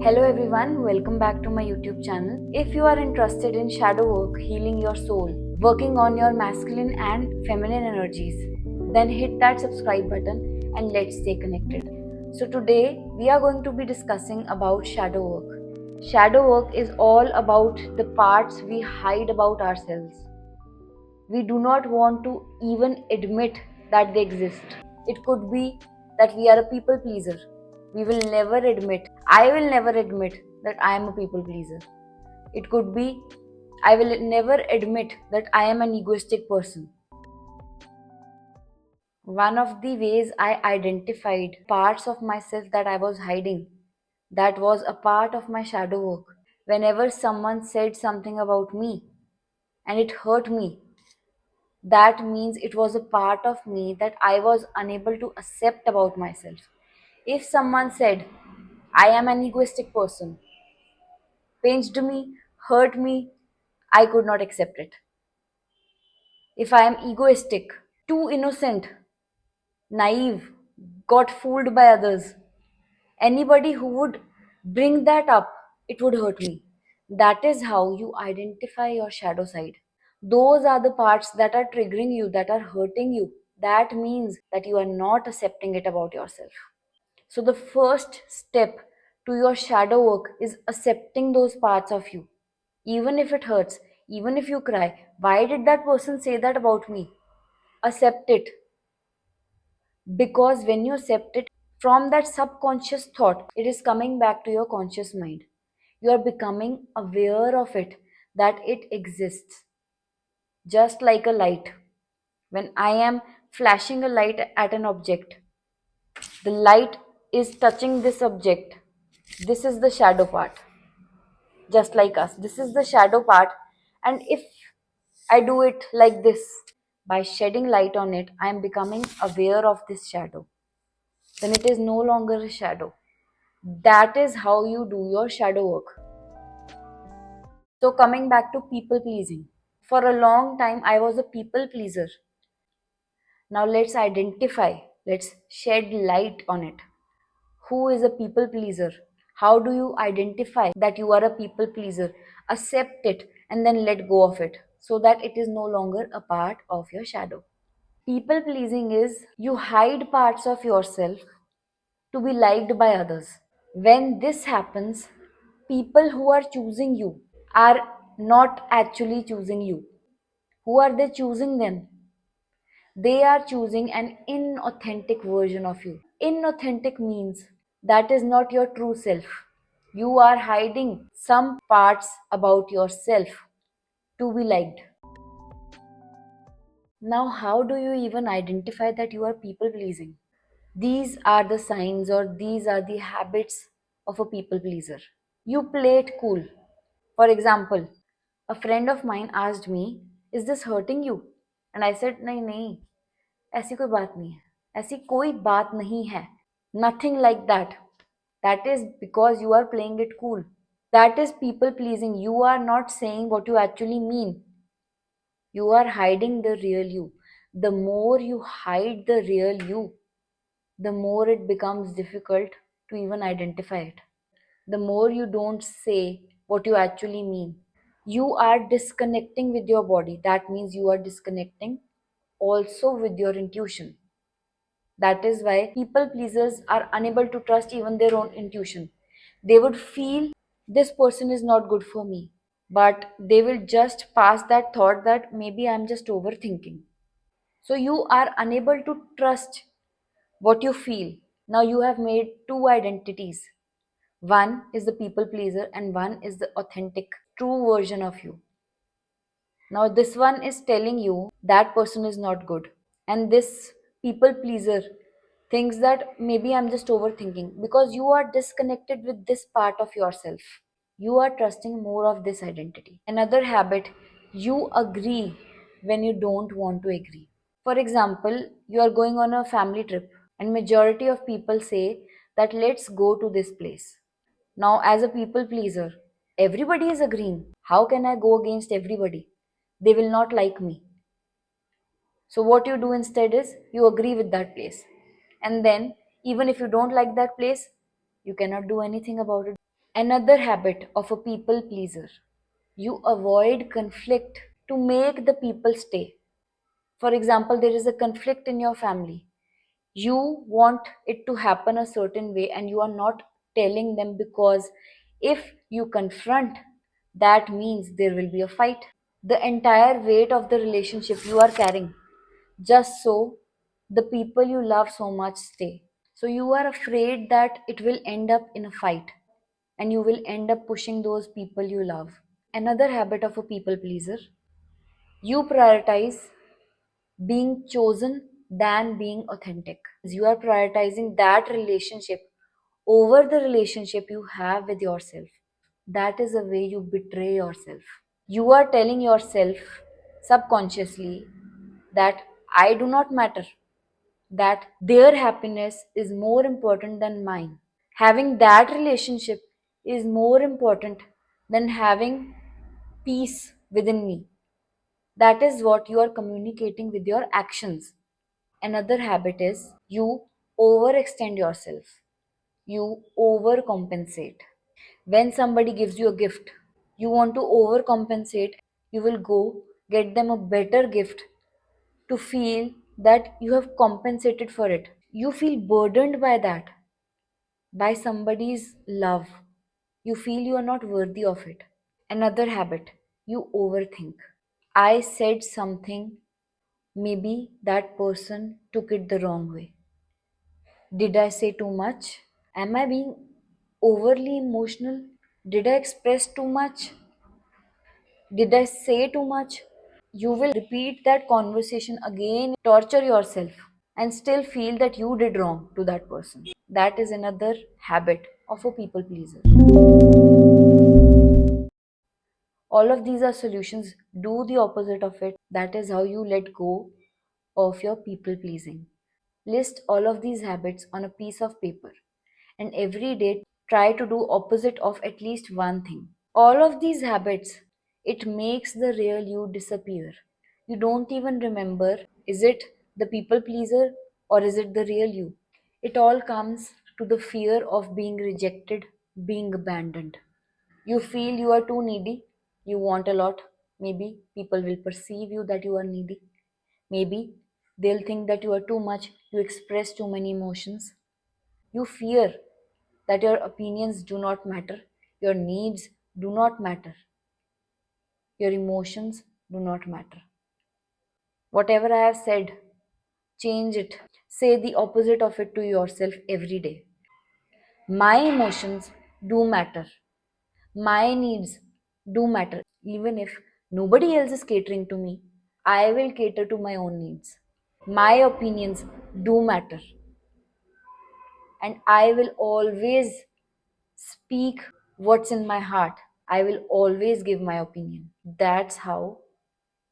Hello everyone, welcome back to my YouTube channel. If you are interested in shadow work, healing your soul, working on your masculine and feminine energies, then hit that subscribe button and let's stay connected. So today we are going to be discussing about shadow work. Shadow work is all about the parts we hide about ourselves. We do not want to even admit that they exist. It could be that we are a people pleaser. I will never admit that I am a people pleaser. It could be, I will never admit that I am an egoistic person. One of the ways I identified parts of myself that I was hiding, that was a part of my shadow work. Whenever someone said something about me and it hurt me, that means it was a part of me that I was unable to accept about myself. If someone said, I am an egoistic person, pinched me, hurt me, I could not accept it. If I am egoistic, too innocent, naive, got fooled by others, anybody who would bring that up, it would hurt me. That is how you identify your shadow side. Those are the parts that are triggering you, that are hurting you. That means that you are not accepting it about yourself. So, the first step to your shadow work is accepting those parts of you. Even if it hurts, even if you cry, why did that person say that about me? Accept it. Because when you accept it, from that subconscious thought, it is coming back to your conscious mind. You are becoming aware of it, that it exists. Just like a light. When I am flashing a light at an object, the light is touching this object. This is the shadow part. Just like us. This is the shadow part. And if I do it like this, by shedding light on it, I am becoming aware of this shadow. Then it is no longer a shadow. That is how you do your shadow work. So, coming back to people pleasing. For a long time, I was a people pleaser. Now, let's shed light on it. Who is a people pleaser? How do you identify that you are a people pleaser? Accept it and then let go of it so that it is no longer a part of your shadow. People pleasing is you hide parts of yourself to be liked by others. When this happens, people who are choosing you are not actually choosing you. Who are they choosing then? They are choosing an inauthentic version of you. Inauthentic means that is not your true self. You are hiding some parts about yourself to be liked. Now, how do you even identify that you are people pleasing? These are the signs or these are the habits of a people pleaser. You play it cool. For example, a friend of mine asked me, "Is this hurting you?" And I said, "नहीं नहीं, ऐसी कोई बात नहीं है, ऐसी कोई बात नहीं है." Nothing like that. That is because you are playing it cool. That is people pleasing. You are not saying what you actually mean. You are hiding the real you. The more you hide the real you, the more it becomes difficult to even identify it. The more you don't say what you actually mean. You are disconnecting with your body. That means you are disconnecting also with your intuition. That is why people pleasers are unable to trust even their own intuition. They would feel this person is not good for me, but they will just pass that thought that maybe I'm just overthinking. So you are unable to trust what you feel. Now you have made two identities. One is the people pleaser, and one is the authentic, true version of you. Now, this one is telling you that person is not good. And this people pleaser thinks that maybe I'm just overthinking because you are disconnected with this part of yourself. You are trusting more of this identity. Another habit, you agree when you don't want to agree. For example, you are going on a family trip and majority of people say that let's go to this place. Now, as a people pleaser, everybody is agreeing. How can I go against everybody? They will not like me. So, what you do instead is you agree with that place. And then, even if you don't like that place, you cannot do anything about it. Another habit of a people pleaser: you avoid conflict to make the people stay. For example, there is a conflict in your family. You want it to happen a certain way, and you are not telling them because if you confront, that means there will be a fight. The entire weight of the relationship you are carrying, just so the people you love so much stay. So you are afraid that it will end up in a fight and you will end up pushing those people you love. Another habit of a people pleaser: you prioritize being chosen than being authentic. You are prioritizing that relationship over the relationship you have with yourself. That is a way you betray yourself. You are telling yourself subconsciously that I do not matter, that their happiness is more important than mine. Having that relationship is more important than having peace within me. That is what you are communicating with your actions. Another habit is you overextend yourself, you overcompensate. When somebody gives you a gift, you want to overcompensate, you will go get them a better gift to feel that you have compensated for it. You feel burdened by that, by somebody's love. You feel you are not worthy of it. Another habit, you overthink. I said something, maybe that person took it the wrong way. Did I say too much? Am I being overly emotional? Did I express too much? Did I say too much? You will repeat that conversation again, torture yourself, and still feel that you did wrong to that person. That is another habit of a people pleaser. All of these are solutions. Do the opposite of it. That is how you let go of your people pleasing. List all of these habits on a piece of paper and every day try to do opposite of at least one thing. All of these habits, it makes the real you disappear. You don't even remember, is it the people pleaser or is it the real you? It all comes to the fear of being rejected, being abandoned. You feel you are too needy, you want a lot. Maybe people will perceive you that you are needy. Maybe they'll think that you are too much, you express too many emotions. You fear that your opinions do not matter, your needs do not matter, your emotions do not matter. Whatever I have said, change it. Say the opposite of it to yourself every day. My emotions do matter. My needs do matter. Even if nobody else is catering to me, I will cater to my own needs. My opinions do matter. And I will always speak what's in my heart. I will always give my opinion. That's how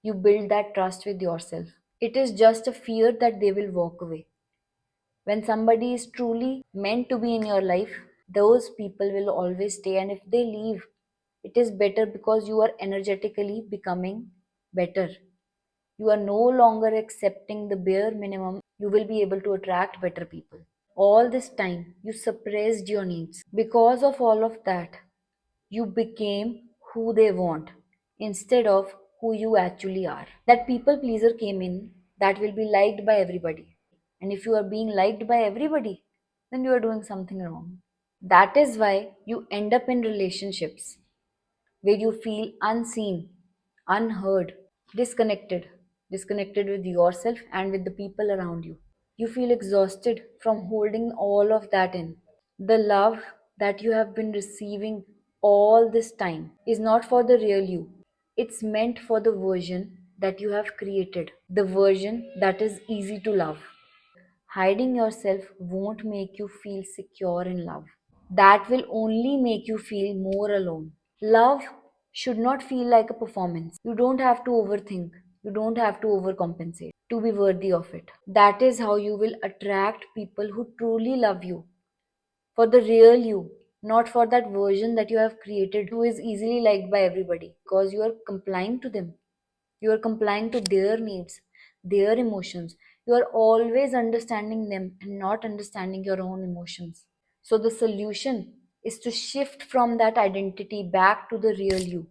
you build that trust with yourself. It is just a fear that they will walk away. When somebody is truly meant to be in your life, those people will always stay. And if they leave, it is better because you are energetically becoming better. You are no longer accepting the bare minimum. You will be able to attract better people. All this time, you suppressed your needs. Because of all of that, you became who they want instead of who you actually are. That people pleaser came in that will be liked by everybody. And if you are being liked by everybody, then you are doing something wrong. That is why you end up in relationships where you feel unseen, unheard, disconnected, disconnected with yourself and with the people around you. You feel exhausted from holding all of that in. The love that you have been receiving all this time is not for the real you. It's meant for the version that you have created, the version that is easy to love. Hiding yourself won't make you feel secure in love. That will only make you feel more alone. Love should not feel like a performance. You don't have to overthink. You don't have to overcompensate to be worthy of it. That is how you will attract people who truly love you for the real you, not for that version that you have created who is easily liked by everybody because you are complying to them. You are complying to their needs, their emotions. You are always understanding them and not understanding your own emotions. So, the solution is to shift from that identity back to the real you.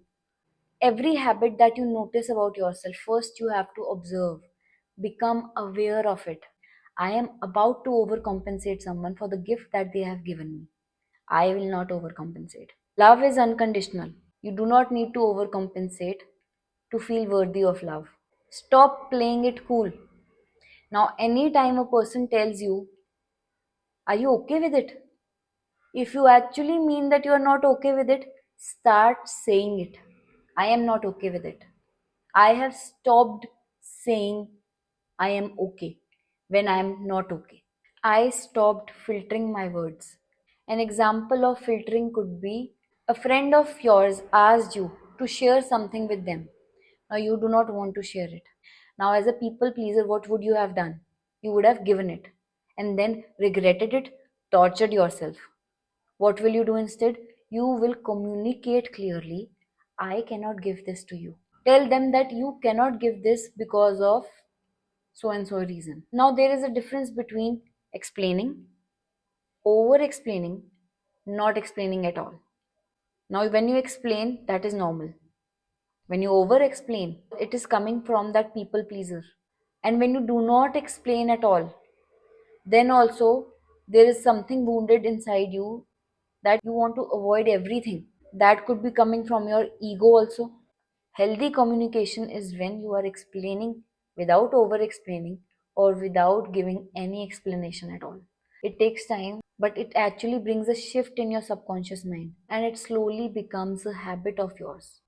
Every habit that you notice about yourself, first you have to observe, become aware of it. I am about to overcompensate someone for the gift that they have given me. I will not overcompensate. Love is unconditional. You do not need to overcompensate to feel worthy of love. Stop playing it cool. Now, anytime a person tells you, are you okay with it? If you actually mean that you are not okay with it, start saying it. I am not okay with it. I have stopped saying I am okay when I am not okay. I stopped filtering my words. An example of filtering could be a friend of yours asked you to share something with them. Now you do not want to share it. Now, as a people pleaser, what would you have done? You would have given it and then regretted it, tortured yourself. What will you do instead? You will communicate clearly. I cannot give this to you. Tell them that you cannot give this because of so and so reason. Now, there is a difference between explaining, over explaining, not explaining at all. Now, when you explain, that is normal. When you over explain, it is coming from that people pleaser. And when you do not explain at all, then also there is something wounded inside you that you want to avoid everything. That could be coming from your ego also. Healthy communication is when you are explaining without over explaining or without giving any explanation at all. It takes time, but it actually brings a shift in your subconscious mind and it slowly becomes a habit of yours.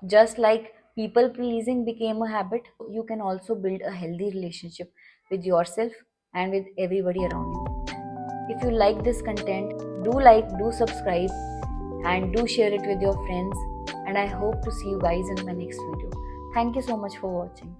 Just like people pleasing became a habit, you can also build a healthy relationship with yourself and with everybody around you. If you like this content, do like, do subscribe, and do share it with your friends. And I hope to see you guys in my next video. Thank you so much for watching.